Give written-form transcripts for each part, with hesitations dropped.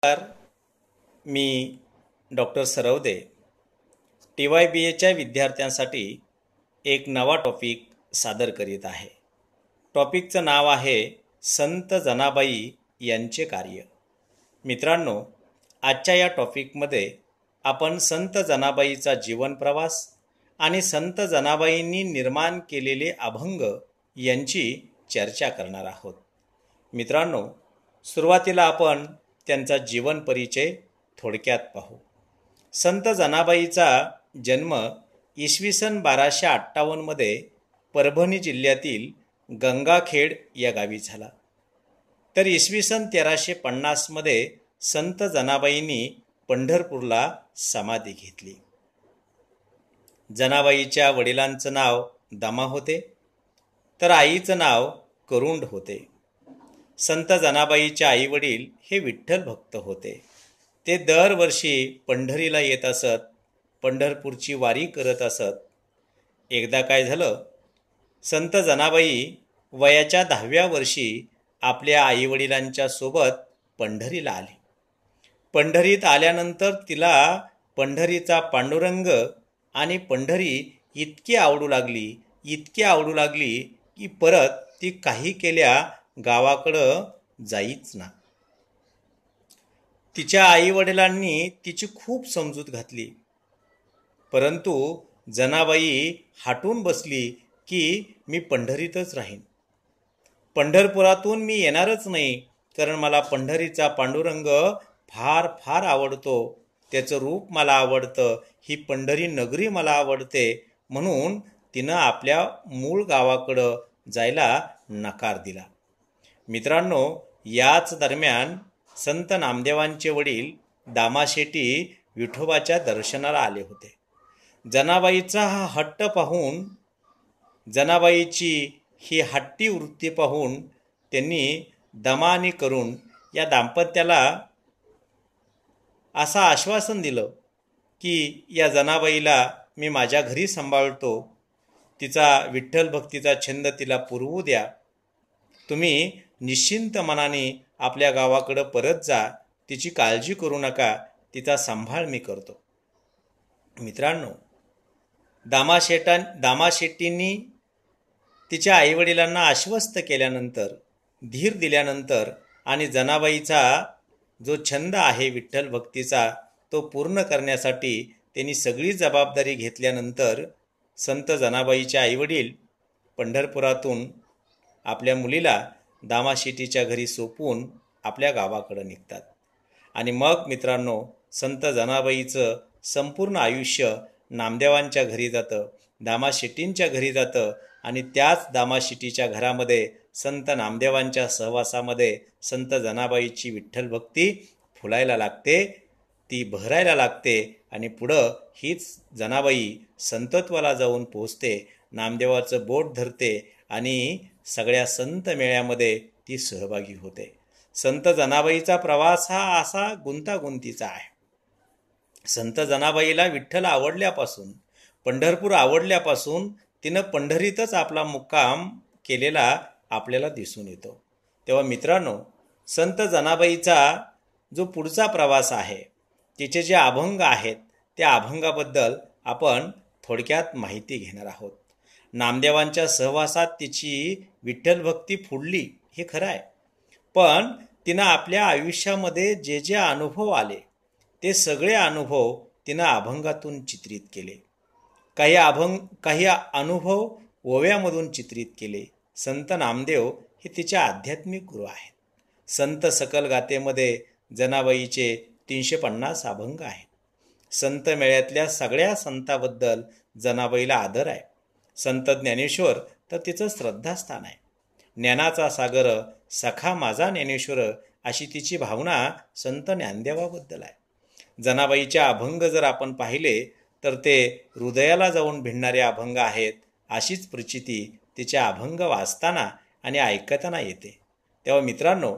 नमस्कार. मी डॉक्टर सरवदे TYBAच्या विद्यार्थ्यांसाठी एक नवा टॉपिक सादर करीत आहे. टॉपिकचं नाव आहे संत जनाबाई यांचे कार्य. मित्रांनो, आजच्या या टॉपिकमध्ये आपण संत जनाबाईचा जीवन प्रवास आणि संत जनाबाईंनी निर्माण केलेले अभंग यांची चर्चा करणार आहोत. मित्रांनो, सुरुवातीला आपण त्यांचा जीवन परिचय थोडक्यात पाहू. संत जनाबाईचा जन्म इसवी सन 1258 परभणी जिल्ह्यातील गंगाखेड या गावी झाला. तर इसवी सन 1350 संत जनाबाईंनी पंढरपूरला समाधी घेतली. जनाबाईच्या वडिलांचं नाव दमा होते, तर आईचं नाव करुंड होते. संत जनाबाईचे आई वडील हे विठ्ठल भक्त होते. ते दरवर्षी पंढरीला येत असत, पंढरपूरची वारी करत असत. एकदा काय झालं, संत जनाबाई वयाच्या 10व्या वर्षी आपल्या आईवडिलांच्या सोबत पंढरीला आली. पंढरीत आल्यानंतर तिला पंढरीचा पांडुरंग आणि पंढरी इतकी आवडू लागली की परत ती काही केल्या गावाकडं जाईच ना. तिच्या आईवडिलांनी तिची खूप समजूत घातली, परंतु जनाबाई हाटून बसली की मी पंढरीतच राहीन. पंढरपुरातून मी येणारच नाही, कारण मला पंढरीचा पांडुरंग फार फार आवडतो. त्याचं रूप मला आवडतं, ही पंढरी नगरी मला आवडते. म्हणून तिनं आपल्या मूळ गावाकडं जायला नकार दिला. मित्रांनो, याच दरम्यान संत नामदेवांचे वडील दामाशेटी विठोबाच्या दर्शनाला आले होते. जनाबाईचा हा हट्ट पाहून, जनाबाईची ही हट्टी वृत्ती पाहून त्यांनी दमा आणि करुण या दाम्पत्याला असं आश्वासन दिलं की या जनाबाईला मी माझ्या घरी सांभाळतो. तिचा विठ्ठल भक्तीचा छंद तिला पुरवू द्या. तुम्ही निश्चिंत मनाने आपल्या गावाकडं परत जा. तिची काळजी करू नका, तिचा सांभाळ मी करतो. मित्रांनो, दामाशेट्टींनी तिच्या आईवडिलांना आश्वस्त केल्यानंतर, धीर दिल्यानंतर आणि जनाबाईचा जो छंद आहे विठ्ठल भक्तीचा तो पूर्ण करण्यासाठी त्यांनी सगळी जबाबदारी घेतल्यानंतर संत जनाबाईचे आईवडील पंढरपुरातून आपल्या मुलीला दामाशेटीच्या घरी सोपवून आपल्या गावाकडं निघतात. आणि मग मित्रांनो, संत जनाबाईचं संपूर्ण आयुष्य नामदेवांच्या घरी जातं, दामाशेटींच्या घरी जातं. आणि त्याच दामाशेटीच्या घरामध्ये संत नामदेवांच्या सहवासामध्ये संत जनाबाईची विठ्ठल भक्ती फुलायला लागते, ती बहरायला लागते. आणि पुढं हीच जनाबाई संतत्वाला जाऊन पोहोचते, नामदेवाचं बोट धरते आणि सगळ्या संत मेळ्यामध्ये ती सहभागी होते. संत जनाबाईचा प्रवास हा असा गुंतागुंतीचा आहे. संत जनाबाईला विठ्ठल आवडल्यापासून, पंढरपूर आवडल्यापासून तिनं पंढरीतच आपला मुक्काम केलेला आपल्याला दिसून येतो. तेव्हा मित्रांनो, संत जनाबाईचा जो पुढचा प्रवास आहे, तिचे जे अभंग आहेत, त्या अभंगाबद्दल आपण थोडक्यात माहिती घेणार आहोत. नामदेवांच्या सहवासात तिची विठ्ठल भक्ती फुडली हे खरं आहे, पण तिनं आपल्या आयुष्यामध्ये जे जे अनुभव आले ते सगळे अनुभव तिनं अभंगातून चित्रित केले. काही अनुभव ओव्यामधून चित्रित केले. संत नामदेव हे तिचे आध्यात्मिक गुरु आहेत. संत सकल गाथेमध्ये जनाबाईचे 350 अभंग आहेत. संत मेळ्यातल्या सगळ्या संतांबद्दल जनाबाईला आदर आहे. संत ज्ञानेश्वर तर तिचं श्रद्धास्थान आहे. ज्ञानाचा सागर सखा माझा ज्ञानेश्वर, अशी तिची भावना संत ज्ञानदेवाबद्दल आहे. जनाबाईचे अभंग जर आपण पाहिले तर ते हृदयाला जाऊन भिडणारे अभंग आहेत. अशीच प्रचिती तिचे अभंग वाचताना आणि ऐकताना येते. तेव्हा मित्रांनो,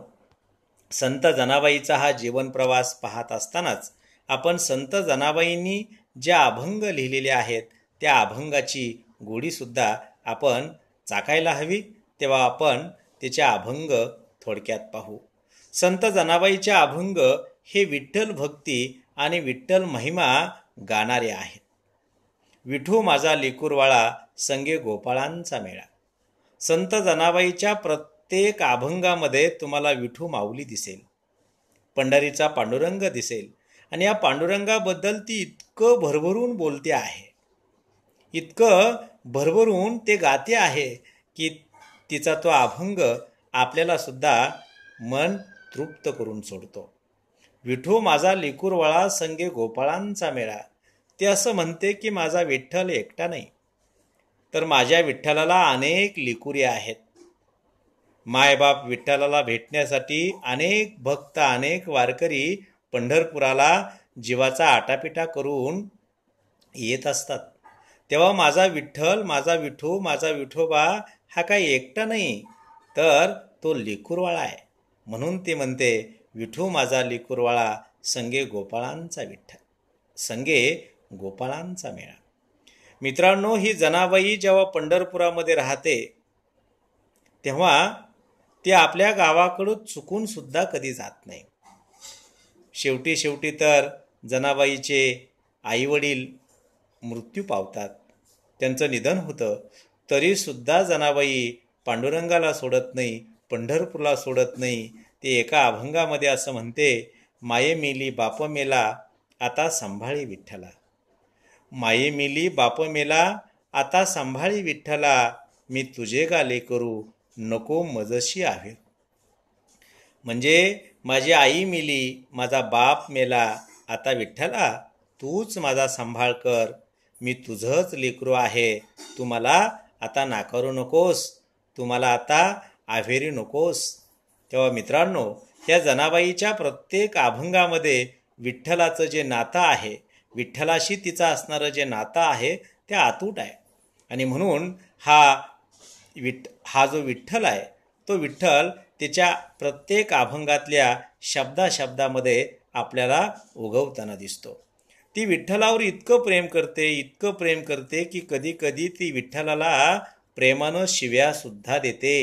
संत जनाबाईचा हा जीवन प्रवास पाहत असतानाच आपण संत जनाबाईंनी जे अभंग लिहिलेले आहेत त्या अभंगाची गोडीसुद्धा आपण चाकायला हवी. तेव्हा आपण तिचे अभंग थोडक्यात पाहू. संत जनाबाईचे अभंग हे विठ्ठल भक्ती आणि विठ्ठल महिमा गाणारे आहेत. विठू माझा लेकूरवाळा संगे गोपाळांचा मेळा. संत जनाबाईच्या प्रत्येक अभंगामध्ये तुम्हाला विठू माऊली दिसेल, पंढरीचा पांडुरंग दिसेल आणि या पांडुरंगाबद्दल ती इतकं भरभरून बोलते आहे, इतकं भरभरून ते गाते आहे की तिचा तो अभंग आपल्याला सुद्धा मन तृप्त करून सोडतो. विठू माझा लेकूरवाळा संगे गोपाळांचा मेळा. ते असं म्हणते की माझा विठ्ठल एकटा नाही, तर माझ्या विठ्ठलाला अनेक लेकुरी आहेत. मायबाप विठ्ठलाला भेटण्यासाठी अनेक भक्त, अनेक वारकरी पंढरपुराला जीवाचा आटापिटा करून येत असतात. तेव्हा माझा विठ्ठल, माझा विठू, माझा विठोबा हा काही एकटा नाही, तर तो लेकूरवाळा आहे. म्हणून ते म्हणते विठू माझा लेकूरवाळा संगे गोपाळांचा विठ्ठल, संगे गोपाळांचा मेळा. मित्रांनो, ही जनाबाई जेव्हा पंढरपुरामध्ये राहते तेव्हा ती आपल्या गावाकडून चुकून सुद्धा कधी जात नाही. शेवटी तर जनाबाईचे आईवडील मृत्यू पावतात, त्यांचं निधन होतं. तरीसुद्धा जनाबाई पांडुरंगाला सोडत नाही, पंढरपूरला सोडत नाही. ते एका अभंगामध्ये असं म्हणते, माये मेली बाप मेला आता सांभाळी विठ्ठला. माये मेली बाप मेला आता सांभाळी विठ्ठला, मी तुझे गाले करू नको मजशी आहे. म्हणजे माझी आई मेली, माझा बाप मेला, आता विठ्ठला तूच माझा सांभाळ कर, मी तुझंच लेकरू आहे, तू मला आता नाकारू नकोस, तू मला आता आभेरी नकोस. तेव्हा मित्रांनो, या जनाबाईच्या प्रत्येक अभंगामध्ये विठ्ठलाचं जे नातं आहे, विठ्ठलाशी तिचं असणारं जे नातं आहे ते अतूट आहे. आणि म्हणून हा जो विठ्ठल आहे, तो विठ्ठल तिच्या प्रत्येक अभंगातल्या शब्दामध्ये आपल्याला उगवताना दिसतो. ती विठ्ठलावर इतकं प्रेम करते की कधी कधी ती विठ्ठलाला प्रेमानं शिव्या सुद्धा देते.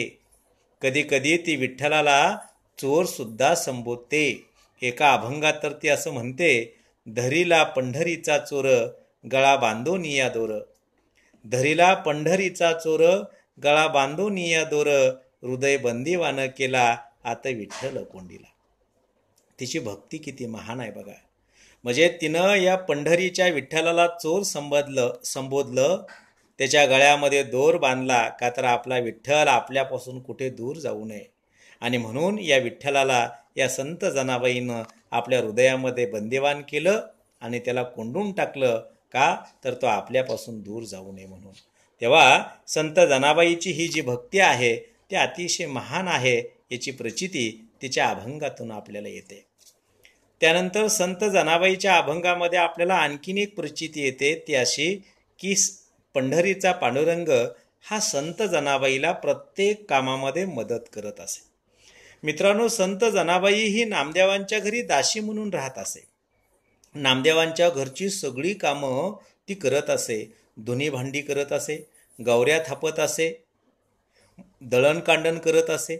कधी कधी ती विठ्ठलाला चोर सुद्धा संबोधते. एका अभंगात तर ती असं म्हणते, धरीला पंढरीचा चोर गळा बांधून या दोर. धरीला पंढरीचा चोर गळा बांधून या दोर, हृदय बंदीवान केला आता विठ्ठल कोंडीला. तिची भक्ती किती महान आहे बघा. म्हणजे तिनं या पंढरीच्या विठ्ठलाला चोर संबोधलं, त्याच्या गळ्यामध्ये दोर बांधला, का तर आपला विठ्ठल आपल्यापासून कुठे दूर जाऊ नये. आणि म्हणून या विठ्ठलाला या संत जनाबाईनं आपल्या हृदयामध्ये बंदिवान केलं आणि त्याला कोंडून टाकलं, का तर तो आपल्यापासून दूर जाऊ नये म्हणून. तेव्हा संत जनाबाईची ही जी भक्ती आहे ती अतिशय महान आहे, याची प्रचिती तिच्या अभंगातून आपल्याला येते. त्यानंतर संत जनाबाईच्या अभंगामध्ये आपल्याला आणखीन एक प्रचिती येते, ती अशी की पंढरीचा पांडुरंग हा संत जनाबाईला प्रत्येक कामामध्ये मदत करत असे. मित्रांनो, संत जनाबाई ही नामदेवांच्या घरी दासी म्हणून राहत असे. नामदेवांच्या घरची सगळी कामं ती करत असे. धुनी भांडी करत असे, गौऱ्या थापत असे, दळणकांडण करत असे.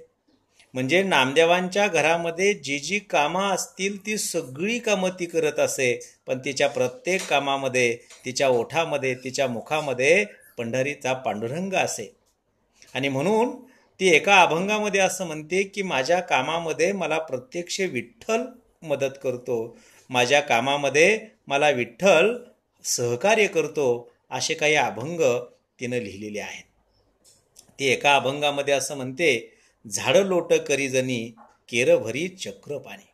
म्हणजे नामदेवांच्या घरामध्ये जी कामं असतील ती सगळी कामं ती करत असे. पण तिच्या प्रत्येक कामामध्ये, तिच्या ओठामध्ये, तिच्या मुखामध्ये पंढरीचा पांडुरंग असे. आणि म्हणून ती एका अभंगामध्ये असं म्हणते की माझ्या कामामध्ये मला प्रत्यक्ष विठ्ठल मदत करतो, माझ्या कामामध्ये मला विठ्ठल सहकार्य करतो, असे काही अभंग तिनं लिहिलेले आहेत. ती एका अभंगामध्ये असं म्हणते, झाडं लोट करी जनी केर भरी चक्र पाणी.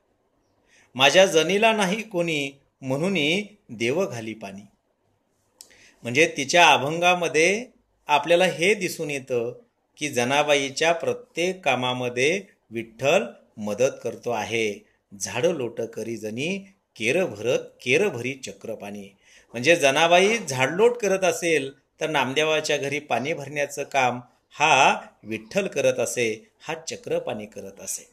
माझ्या जनीला नाही कोणी म्हणून देव घाली पाणी. म्हणजे तिच्या अभंगामध्ये आपल्याला हे दिसून येतं की जनाबाईच्या प्रत्येक कामामध्ये विठ्ठल मदत करतो आहे. झाडं लोट करी जनी केर भरी चक्र पाणी. म्हणजे जनाबाई झाडलोट करत असेल तर नामदेवाच्या घरी पाणी भरण्याचं काम हा विठ्ठल करत असे, हा चक्रपाणी करत असे.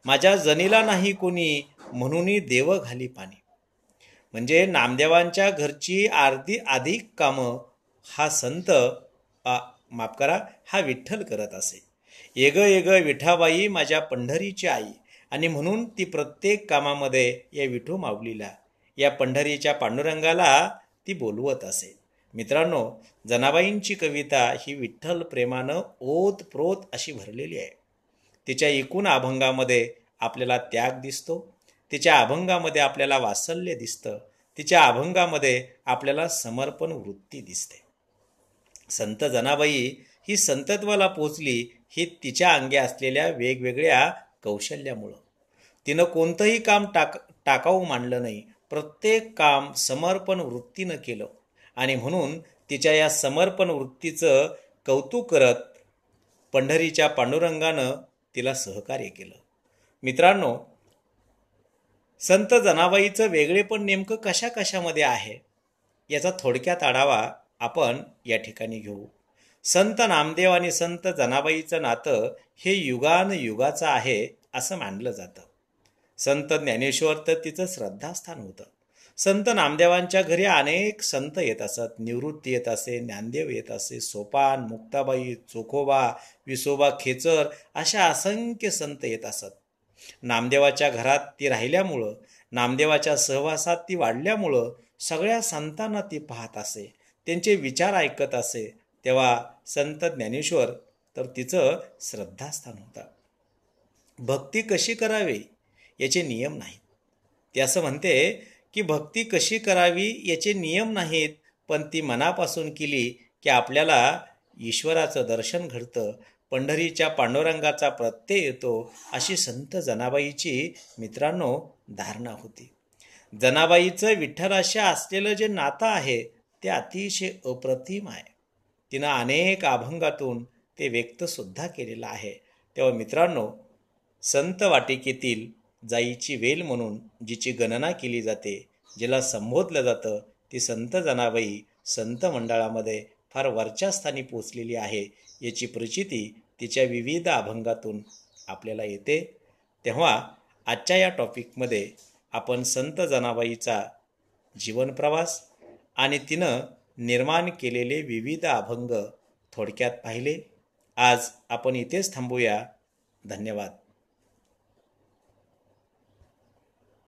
माझ्या जनीला नाही कोणी म्हणून देव घाली पाणी. म्हणजे नामदेवांच्या घरची अर्धी अधिक कामं हा संत हा विठ्ठल करत असे. येग येग विठाबाई माझ्या पंढरीची आई. आणि म्हणून ती प्रत्येक कामामध्ये या विठू माऊलीला, या पंढरीच्या पांडुरंगाला ती बोलवत असे. मित्रांनो, जनाबाईंची कविता ही विठ्ठल प्रेमानं ओतप्रोत अशी भरलेली आहे. तिच्या एकूण अभंगामध्ये आपल्याला त्याग दिसतो, तिच्या अभंगामध्ये आपल्याला वात्सल्य दिसतं, तिच्या अभंगामध्ये आपल्याला समर्पण वृत्ती दिसते. संत जनाबाई ही संतत्वाला पोचली ही तिच्या अंगी असलेल्या वेगवेगळ्या कौशल्यामुळं. तिनं कोणतंही काम टाकाऊ मानलं नाही, प्रत्येक काम समर्पण वृत्तीनं केलं आणि म्हणून तिच्या या समर्पण वृत्तीचं कौतुक करत पंढरीच्या पांडुरंगानं तिला सहकार्य केलं. मित्रांनो, संत जनाबाईचं वेगळेपण नेमकं कशा कशामध्ये आहे याचा थोडक्यात आढावा आपण या ठिकाणी घेऊ. संत नामदेव आणि संत जनाबाईचं नातं हे युगानुयुगाचं आहे असं मानलं जातं. संत ज्ञानेश्वर तर तिचं श्रद्धास्थान होतं. संत नामदेवांच्या घरी अनेक संत येत असत. निवृत्ती येत असे, ज्ञानदेव येत असे, सोपान, मुक्ताबाई, चोखोबा, विसोबा खेचर अशा असंख्य संत येत असत. नामदेवाच्या घरात ती राहिल्यामुळं, नामदेवाच्या सहवासात ती वाढल्यामुळं सगळ्या संतांना ती पाहत असे, त्यांचे विचार ऐकत असे. तेव्हा संत ज्ञानेश्वर तर तिचं श्रद्धास्थान होतं. भक्ती कशी करावी याचे नियम नाहीत. ती असं म्हणते की भक्ती कशी करावी याचे नियम नाहीत, पण ती मनापासून केली की आपल्याला ईश्वराचं दर्शन घडतं, पंढरीच्या पांडुरंगाचा प्रत्यय येतो, अशी संत जनाबाईची मित्रांनो धारणा होती. जनाबाईचं विठ्ठलाशी असलेलं जे नातं आहे ते अतिशय अप्रतिम आहे. तिनं अनेक अभंगातून ते व्यक्त सुद्धा केलेलं आहे. तेव्हा मित्रांनो, संत वाटिकेतील जाईची वेल म्हणून जिची गणना केली जाते, जिला संबोधलं जातं, ती संत जनाबाई संत मंडळामध्ये फार वरच्या स्थानी पोचलेली आहे याची प्रचिती तिच्या विविध अभंगातून आपल्याला येते. तेव्हा आजच्या या टॉपिकमध्ये आपण संत जनाबाईचा जीवनप्रवास आणि तिनं निर्माण केलेले विविध अभंग थोडक्यात पाहिले. आज आपण इथेच थांबूया. धन्यवाद.